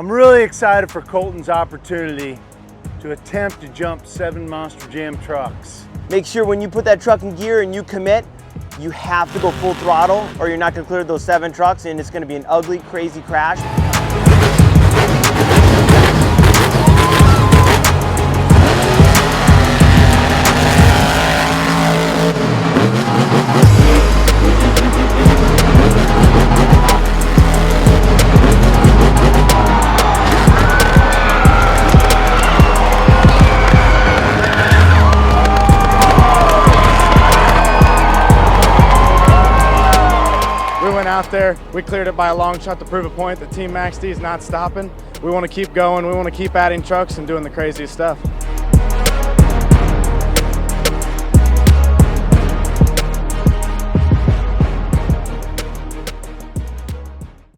I'm really excited for Colton's opportunity to attempt to jump 7 Monster Jam trucks. Make sure when you put that truck in gear and you commit, you have to go full throttle or you're not gonna clear those 7 trucks and it's gonna be an ugly, crazy crash. We went out there, we cleared it by a long shot to prove a point that Team Max D is not stopping. We want to keep going, we want to keep adding trucks and doing the craziest stuff.